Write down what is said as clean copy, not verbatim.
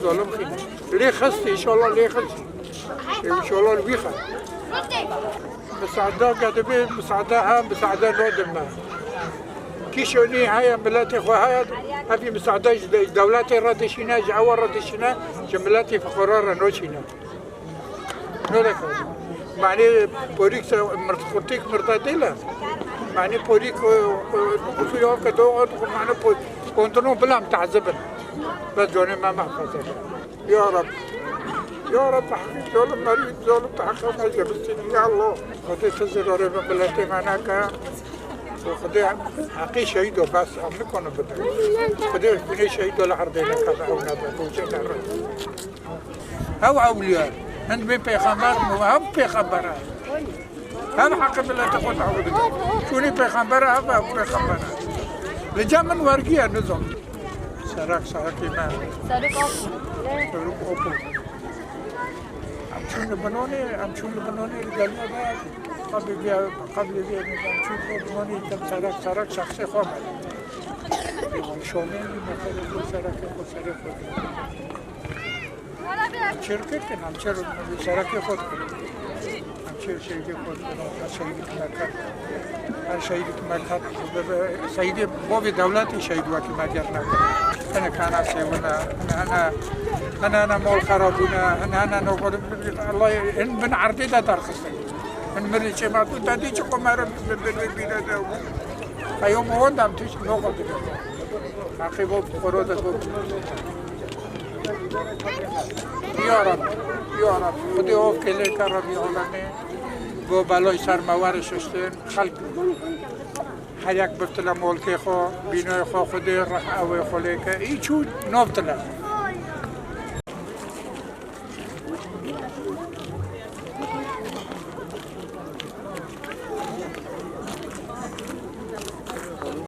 ظلم خينا ليه خستي إن شاء الله ليه خستي إن شاء الله الويخة مساعدة قاعدة بيه مساعدة مساعدة نودم ما كيشوني هاي ملاتي خو هاي هذه مساعدة دولتي ردشينا جعور ردشينا جملاتي فقرار نوشينا نولك معني بوريك مرتقطيك مرتديلا معني بوريك في يوم كدو معني كونترول بلا متعذبن بس دوني ما محفظة يا رب يا رب حقيقي ظلم مريض ظلم تحقق جبستني يا الله خدي تزر ربع بلاتي معناك وخدي حقي شهيدو بس أملكونا بدأ خدي كوني شهيدو لحردينا كذا أو نبات وجينا الرجل هاو أولياء هند بين بيخمبر هم بيخمبر هم حق بالله تقول أعوذ بالله كوني بيخمبر هم بيخمبر لجامن ورقية نظام سرق ما سرق أوبو أمشون لبنوني رجالنا بعد قبل بيا أمشون لبنوني تم سرق شخصي خامل شومين مثلا سرق شركة كنا سرق خود شيء شهيد مكان سيدي بوبي دولتي شهيد وقت ما جرنا أنا كان سيونا أنا مول خرابونا أنا نقول الله إن بن عرضي ده ترخص إن مري شيء ما تقول تدي شو كمارا بينا ده أيوم هو دام تيجي نقول ده أخيبه خروده يا رب خدي هو كله كرم يعلمه بو بالای سر موارش شدن خلق هر یک بفتلا ملک خو بینای خو خودی رح اوی خلی که ایچود نفتلا